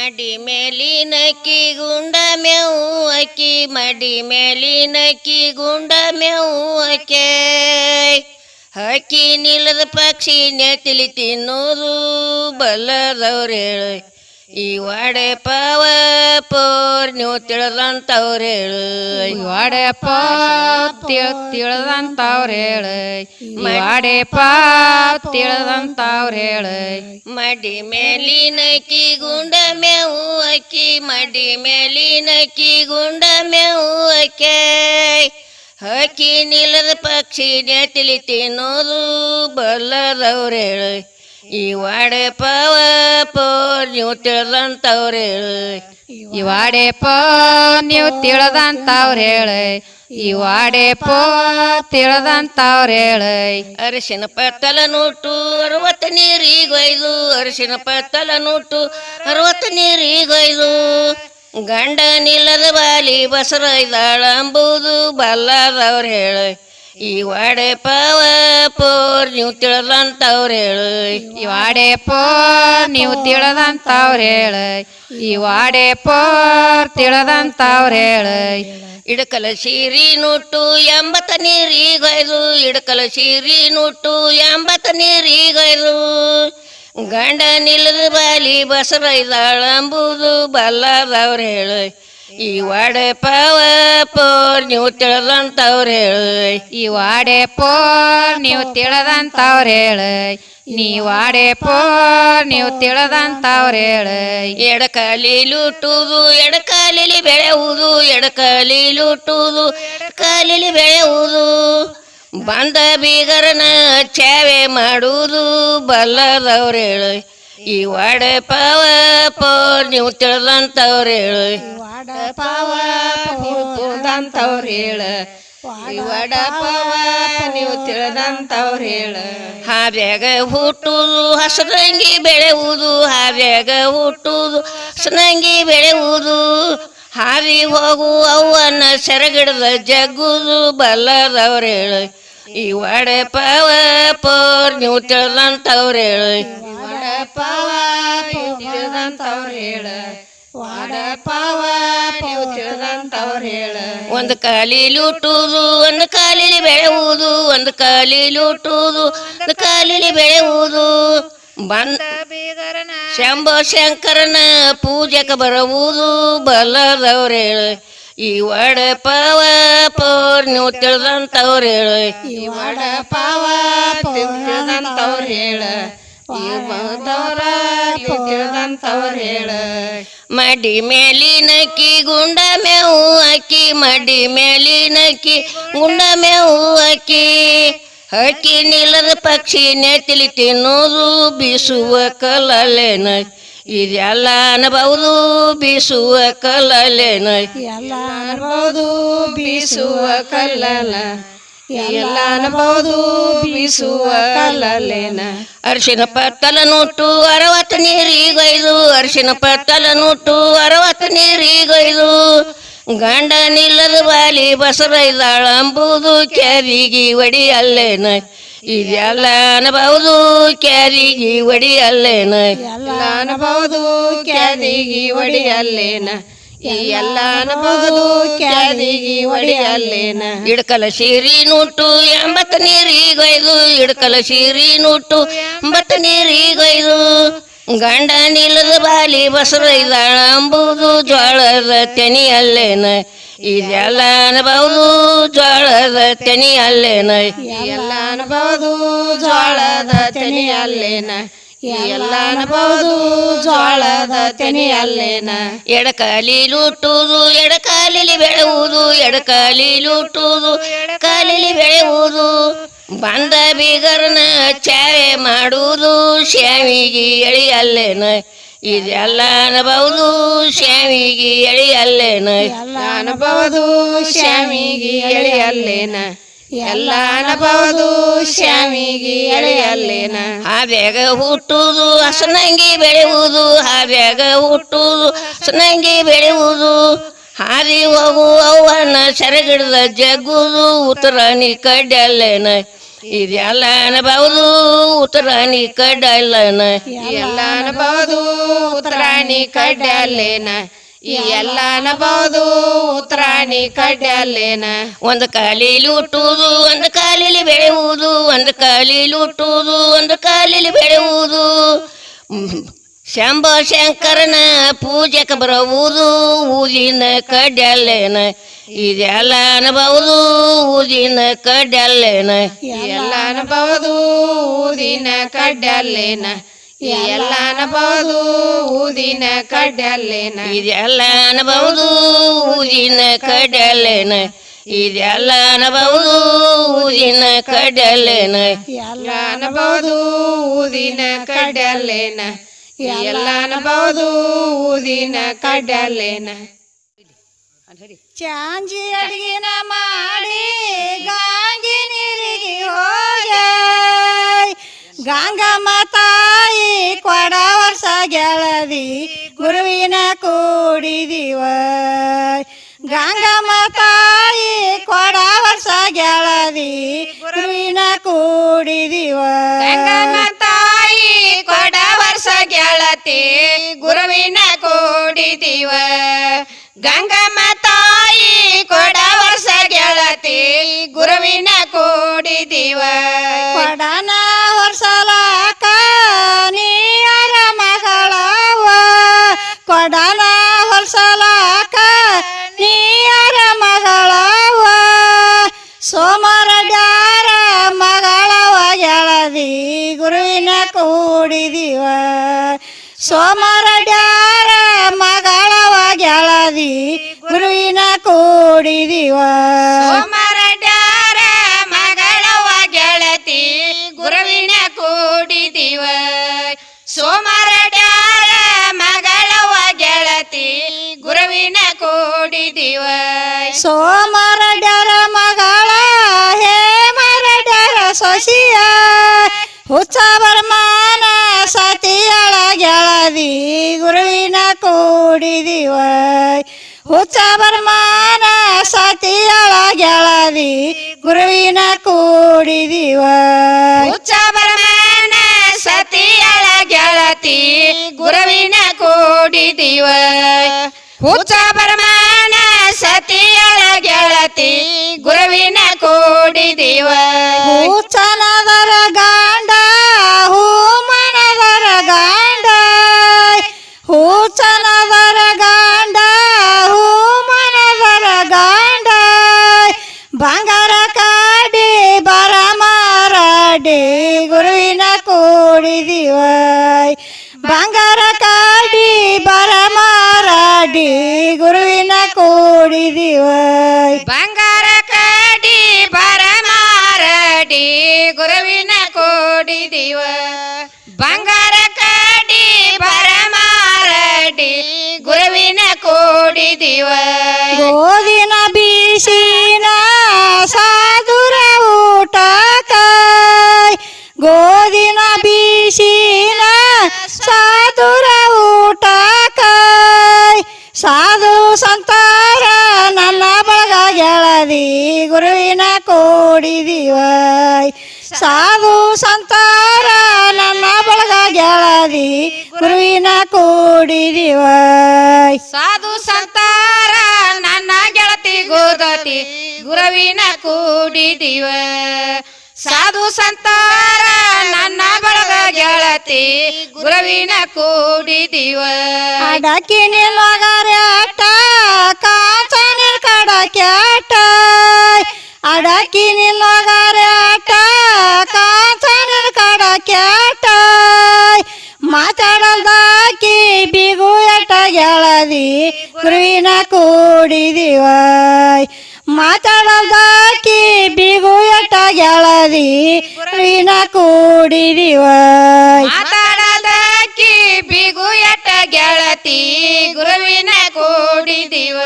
ಮಡಿ ಮೇಲಿನಕ್ಕಿ ಗುಂಡ ಮೇವು ಅಕ್ಕಿ ಮಡಿ ಮೇಲಿನಕ್ಕಿ ಗುಂಡ ಮೇವು ಅಕ್ಕೆ ಹಕ್ಕಿ ನಿಲ್ಲದ ಪಕ್ಷಿ ನೆತ್ತಿಲಿ ತಿನ್ನೋದು ಬಲ್ಲದವ್ರು ಹೇಳು ಈ ವಾಡೆ ಪಾವ ಪೋರ್ ನೀವು ತಿಳಿದಂತವ್ರು ಹೇಳು ವಾಡೆಪ್ಪ ತಿಳಿದಂತವ್ರು ಹೇಳು ವಾಡೆಪ್ಪ ತಿಳಿದಂತವ್ರು ಹೇಳು ಮಡಿ ಮೇಲಿನಕ್ಕಿ ಗುಂಡ ಮೇವು ಅಕ್ಕಿ ಮಡಿ ಮೇಲಿನಕ್ಕಿ ಗುಂಡ ಮೇವು ಅಕ್ಕೆ ಹಕ್ಕಿ ನಿಲ್ಲದ ಪಕ್ಷಿ ನೆತ್ತಿಲಿ ತಿನ್ನೋದು ಬಲ್ಲದವ್ರು ಹೇಳು ಈ ವಾಡೆ ಪಾವ ಪೋರ್ ನೀವು ತಿಳಿದಂತವ್ರು ಹೇಳು ಈ ವಾಡೆಪ್ಪ ನೀವು ತಿಳಿದಂತವ್ರು ಹೇಳು ಈ ವಾಡೆಪ್ಪ ತಿಳಿದಂತವ್ರು ಹೇಳು ಅರಿಶಿನ ಪತ್ತಲ ನೋಟು 60 ನೀರಿಗೊಯ್ದು ಅರಿಶಿನ ಪತ್ತಲ ನೋಟು 60 ನೀರಿಗೊಯ್ದು ಗಂಡ ನಿಲ್ಲದ ಬಾಲಿ ಬಸರೈದಾಳ ಅಂಬುದು ಬಲ್ಲದವ್ರು ಹೇಳು ಈ ವಾಡೆ ಪಾವ ಪೋರ್ ನೀವು ತಿಳಿದಂತವ್ರು ಹೇಳು ಈ ವಾಡೆಪ್ಪ ನೀವು ತಿಳಿದಂತವ್ರು ಹೇಳು ಈ ವಾಡೆಪ್ಪ ತಿಳಿದಂತವ್ರು ಹೇಳು ಇಡಕಲ ಸೀರಿ ನೋಟು 80 ನೀರಿಗೊಯ್ದು ಇಡಕಲ ಸೀರಿ ನೋಟು 80 ನೀರಿಗೊಯ್ದು ಗಂಡ ನಿಲ್ಲದ ಬಾಲಿ ಬಸರೈದಾಳ ಅಂಬುದು ಬಲ್ಲದವ್ರು ಹೇಳು ಈ ವಾಡೆ ಪಾವ ಪೋರ್ ನೀವು ತಿಳಿದಂತವ್ರು ಹೇಳು ಈ ವಾಡೆಪ್ಪ ನೀವು ತಿಳಿದಂತವ್ರು ಹೇಳು ನೀ ವಾಡೆಪ್ಪ ನೀವು ತಿಳಿದಂತವ್ರು ಹೇಳು ಎಡಕಾಲಿ ಲೂಟುವುದು ಎಡಕಾಲಿಲಿ ಬೆಳೆಯುವುದು ಎಡಕಾಲಿ ಲೂಟುವುದು ಎಡಕಾಲಿಲಿ ಬೆಳೆಯುವುದು ಬಂದ ಬೀಗರನ ಚಾವೆ ಮಾಡುವುದು ಬಲ್ಲದವ್ರು ಹೇಳು ಈ ವಾಡೆ ಪಾವ ಪೋರ್ ನೀವು ತಿಳಿದಂತವ್ರು ಹೇಳು ವಾಡಪಾವ ನೀವು ತಿಳಿದಂತವ್ರು ಹೇಳು ವಾಡಪಾವ ನೀವು ತಿಳಿದಂತವ್ರು ಹೇಳು ಹಾವ್ಯಾಗ ಹುಟ್ಟುವುದು ಹಸರಂಗಿ ಬೆಳೆಯುವುದು ಹಾವ್ಯಾಗ ಹುಟ್ಟುವುದು ಹಸರಂಗಿ ಬೆಳೆಯುವುದು ಹಾವಿ ಹೋಗು ಅವ್ವನ್ನ ಸೆರಗಿಡದ ಜಗ್ಗುದು ಬಲ್ಲದವ್ರು ಹೇಳು ಈ ವಾಡೆ ಪಾವ ಪೋರ್ ನೀವು ತಿಳಿದಂತವ್ರು ಹೇಳು ವಾಡಪಾವ ನೀವು ತಿಳಿದಂತವ್ರು ಹೇಳು ವಾಡಪಾವ ನೀವು ತಿಳಿದಂತವ್ರು ಹೇಳು ಒಂದು ಕಾಲಿಲಿ ಹುಟ್ಟುವುದು ಒಂದು ಕಾಲಿಲಿ ಬೆಳೆಯುವುದು ಒಂದು ಕಾಲಿಲಿ ಹುಟ್ಟುವುದು ಒಂದು ಕಾಲಿಲಿ ಬೆಳೆಯುವುದು ಬಂದ ಬೀಗರನ ಶಂಭೋ ಶಂಕರನ ಪೂಜೆಗೆ ಬರುವುದು ಬಲ್ಲದವ್ರು ಹೇಳು ಈ ವಾಡೆ ಪಾವ ಪೋರ್ ನೀವು ತಿಳಿದಂತವ್ರು ಹೇಳು ಈ ವಾಡಪಾವ ನೀವು ತಿಳಿದಂತವ್ರು ಹೇಳು ಈ ಬದವ್ರ ನೀವು ತಿಳಿದಂತವ್ರು ಹೇಳು ಮಡಿ ಮೇಲಿನಕ್ಕಿ ಗುಂಡ ಮೇವು ಅಕ್ಕಿ ಮಡಿ ಮೇಲಿನಕ್ಕಿ ಗುಂಡ ಮೇವು ಅಕ್ಕಿ ಹಕ್ಕಿ ನಿಲ್ಲದ ಪಕ್ಷಿ ನೆತ್ತಿಲಿ ತಿನ್ನೋದು ಬೀಸುವ ಕಲ್ಲಲ್ಲೇನ ಇದೆಲ್ಲ ಅನ್ಬಹುದು ಬೀಸುವ ಕಲ್ಲಲ್ಲೇನ ಎಲ್ಲ ಅನ್ಬಹುದು ಬೀಸುವ ಕಲ್ಲಲ್ಲ ಎಲ್ಲ ಅನ್ಬಹುದು ಬೀಸುವ ಕಲ್ಲಲ್ಲೇನ ಅರಿಶಿನ ಪತ್ತಲ ನೋಟು 60 ನೀರಿಗೊಯ್ದು ಅರಿಶಿನ ಪತ್ತಲ ನೋಟು 60 ನೀರಿಗೊಯ್ದು ಗಂಡ ನಿಲ್ಲದ ಬಾಲಿ ಬಸರೈದಾಳ ಅಂಬುದು ಕ್ಯಾರಿಗೆ ಒಡಿಯಲ್ಲೇನ ಇದೆಲ್ಲ ಅನ್ಬಹುದು ಕ್ಯಾರಿಗೆ ಒಡಿಯಲ್ಲೇನ ಎಲ್ಲ ಅನ್ಬಹುದು ಕ್ಯಾದಿಗಿ ಒಡಿಯಲ್ಲೇನ ಈ ಎಲ್ಲ ಅನ್ಬಹುದು ಕ್ಯಾದಿಗಿ ಒಡಿಯಲ್ಲೇನ ಇಡ್ಕಲ ಸೀರಿ ನೋಟು 80 ನೀರಿಗೊಯ್ದು ಇಡ್ಕಲ ಸೀರಿ ನೋಟು 80 ನೀರಿಗೊಯ್ದು ಗಂಡ ನಿಲ್ಲದ ಬಾಲಿ ಬಸರೈದಾಳ ಅಂಬುದು ಜ್ವಾಳದ ತೆನಿಯಲ್ಲೇನ ಇದೆಲ್ಲ ಅನ್ಬಹುದು ಜ್ವಾಳದ ತೆನಿಯಲ್ಲೇನ ಎಲ್ಲ ಅನ್ಬಹುದು ಜ್ವಾಳದ ತೆನಿಯಲ್ಲೇನ ಎಲ್ಲ ಅನ್ಬಹುದು ಜ್ವಾಳದ ತೆನಿಯಲ್ಲೇನ ಎಡಕಾಲಿ ಲೂಟುವುದು ಎಡಕಾಲಿಲಿ ಬೆಳೆಯುವುದು ಎಡಕಾಲಿ ಲೂಟುವುದು ಎಡಕಾಲಿಲಿ ಬೆಳೆಯುವುದು ಬಂದ ಬೀಗರನ ಚಾವೆ ಮಾಡುವುದು ಶ್ಯಾಮಿಗೆ ಎಳಿಯಲ್ಲೇನ ಇದೆಲ್ಲ ಅನ್ಬಹುದು ಶ್ಯಾಮಿಗೆ ಎಳಿಯಲ್ಲೇನ ಎಲ್ಲ ಅನ್ಬಹುದು ಶ್ಯಾಮಿಗಿ ಎಳೆಯಲ್ಲೇನ ಎಲ್ಲ ಅನ್ಬಹುದು ಶ್ಯಾಮಿಗಿ ಎಳೆಯಲ್ಲೇನ ಹಾವ್ಯಾಗ ಹುಟ್ಟುವುದು ಹಸನಂಗಿ ಬೆಳೆಯುವುದು ಹಾವ್ಯಾಗ ಹುಟ್ಟುವುದು ಹಸನಂಗಿ ಬೆಳೆಯುವುದು ಹಾದಿ ಹೋಗು ಅವ್ವನ್ನ ಸೆರಗಿಡ್ದ ಜಗ್ಗುದು ಉತ್ತರಾಣಿ ಕಡ್ಡಲ್ಲೇನ ಇದೆಲ್ಲ ಅನಬಹುದು ಉತ್ತರಾಣಿ ಕಡ್ಡಾಯಲ್ಲನ ಎಲ್ಲ ಅನಬಹುದು ಉತ್ತರಾಣಿ ಕಡ್ಡಲ್ಲೇನ ಈ ಎಲ್ಲ ಅನಬಹುದು ಉತ್ತರಾಣಿ ಕಡ್ಡಲ್ಲೇನ ಒಂದು ಕಾಲಿಲಿ ಹುಟ್ಟುವುದು ಒಂದು ಕಾಲಿಲಿ ಬೆಳೆಯುವುದು ಒಂದು ಕಾಲಿಲಿ ಹುಟ್ಟುವುದು ಒಂದು ಕಾಲಿಲಿ ಬೆಳೆಯುವುದು ಶಂಭ ಶಂಕರನ ಪೂಜೆಗೆ ಬರುವುದು ಊದಿನ ಕಡ್ಡಲ್ಲೇನ ಇದೆಲ್ಲ ಅನಬಹುದು ಊದಿನ ಕಡ್ಡಲ್ಲೇನ ಎಲ್ಲ ಅನಬಹುದು ಊದಿನ ಕಡ್ಡಲ್ಲೇನ ಎಲ್ಲ ಅನಬಹುದು ಊದಿನ ಕಡ್ಡಲ್ಲೇನ ಇದೆಲ್ಲ ಅನಬಹುದು ಊದಿನ ಕಡ್ಡಲ್ಲೇನ ಇದೆಲ್ಲ ಅನಬಹುದು ಊದಿನ ಕಡ್ಡಲ್ಲೇನ ಎಲ್ಲ ಅನಬಹುದು ಊದಿನ ಕಡ್ಡಲ್ಲೇನ ಎಲ್ಲ ಅನಬಹುದು ಊದಿನ ಕಡ್ಡಲ್ಲೇನ ಚಾಂಜಿ ಅಡಿಗೆನ ಮಾಡಿ ಗಾಂಗಿ ನೀರಿಗೆ ಹೋಗ ಗಂಗಮ್ಮ ತಾಯಿ ಕೊಡ ವರ್ಷ ಗೆಳದಿ ಗುರುವಿನ ಕೂಡಿದಿವ ಗಂಗಮ್ಮ ತಾಯಿ ಕೊಡ ವರ್ಷ ಗೆಳದಿ ಗುರುವಿನ ಕೂಡಿದಿವ ಗಂಗಮ್ಮ ತಾಯಿ ಕೊಡ ವರ್ಷ ಗೆಳತಿ ಗುರುವಿನ ಕೂಡಿದಿವ ಗಂಗಮ್ಮ ತಾಯಿ ಕೊಡ ವರ್ಷ ಗೆಳತಿ ಗುರುವಿನ ಕೂಡಿದಿವ ಕೊಡನ ಹೊರ್ಸಲಾಕ ನೀರ ಮಗಳವ ಕೊಡನ ಹೊರ್ಸಲಾಕ ನೀರ ಮಗಳವ ಸೋಮರಡ್ಯಾರ ಮಗಳವ ಗೆಳದಿ ಗುರುವಿನ ಕೂಡಿದಿವ ಸೋಮರಡ್ಯಾರ ಮಗಳವ ಗೆಳದಿ ಗುರುವಿನ ಕೂಡಿದಿವ ಸೋಮರಡ್ಯಾರ ಮಗಳವ ಗೆಳತಿ ಗುರುವಿನ ಕೂಡಿದಿವ ಸೋಮರಡ್ಯಾರ ಮಗಳವ ಗೆಳತಿ ಗುರುವಿನ ಕೂಡಿದಿವ ಸೋಮರಡ್ಯಾರ ಮಗಳ ಹೇ ಮರಡ್ಯಾರ ಸೊಸಿಯ ಹುಚ್ಚ ಬರ್ಮಾನ ಸತಿಯಳ ಗೆಳದಿ ಗುರುವಿನ ಕೂಡಿದಿವ ಹುಚ್ಚ ಬರ್ಮಾನ ಸತಿಯಳ ಗೆಳದಿ ಗುರುವಿನ ಕೂಡಿದಿವ ಹುಚ್ಚ ಬರ್ಮಾನ ಸತಿಯಳ ಗೆಳತಿ ಗುರುವಿನ ಕೂಡಿದಿವ ಹುಚ್ಚ ಬರ್ಮಾನ ಸತಿಯಳ ಗೆಳತಿ ಗುರುವಿನ ಕೂಡಿದಿವ ಹುಚ್ಚನದರ ಗಾಂಡ ಹೂ ಮನದರ ಗಾಂಡ ಹುಚ್ಚನದರ ಗಾಂಡ ಹೂ ಮನದರ ಗಾಂಡ ಬಂಗಾರ ಕಾಡಿ ಬರ ಮಾರಾಡಿ ಗುರುವಿನ ಕೂಡಿದಿವ ಬಂಗಾರ ಕಾಡಿ ಬರ ಮಾರಾಡಿ ಗುರುವಿನ ಕೂಡಿದಿವ ಬಂಗಾರ ಕಾಡಿ ಬರ ಮಾರಾಡಿ ಗುರುವಿನ ಕೂಡಿದಿವ ಬಂಗಾರ ಕಾಡಿ ಬರ ಮಾರಾಡಿ ಗುರುವಿನ ಕೂಡಿದಿವ ಗೋದಿನ ಬೀಸಿನ ಸಾಧುರ ಊಟಕ ಗೋದಿನ ಬೀಸಿನ ಸಾಧುರ ಊಟಕ ಸಾಧು ಸಂತಾರ ನನ್ನ ಬಳಗ ಗೆಳದಿ ಗುರುವಿನ ಕೂಡಿದಿವ ಸಾಧು ಸಂತಾರ ನನ್ನ ಬಳಗ ಗೆಳದಿ ಗುರುವಿನ ಕೂಡಿದಿವ ಸಾಧು ಸಂತಾರ ನನ್ನ ಗೆಳತಿ ಗೋದತಿ ಗುರುವಿನ ಕೂಡಿದಿವ ಸಾಧು ಸಂತಾರ ನನ್ನ ಬಳಗ ಗೆಳತಿ ಗುರುವಿನ ಕೂಡಿದಿವ ಅಡಕಿ ನಿಲ್ಲೋಗರ್ಯಾಟ ಕಾಂಚನ ಕಡಕ್ಯಾಟ ಅಡಕಿ ನಿಲ್ಲೋಗರ್ಯಾಟ ಕಾಂಚನ ಕಡಕ್ಯಾಟ ಮಾತಾಡಲ್ದಾಕಿ ಬಿಗು ಎಟ ಗೆಳದಿ ಗುರುವಿನ ಕೂಡಿದಿವ ಮಾತಾಡಲ್ದಾಕಿ ಬಿಗು ಎಟ ಗೆಳದಿ ಗುರುವಿನ ಕೂಡಿದಿವ ಮಾತಾಡಲ್ದಾಕಿ ಬಿಗು ಎಟ ಗೆಳತಿ ಗುರುವಿನ ಕೂಡಿದಿವ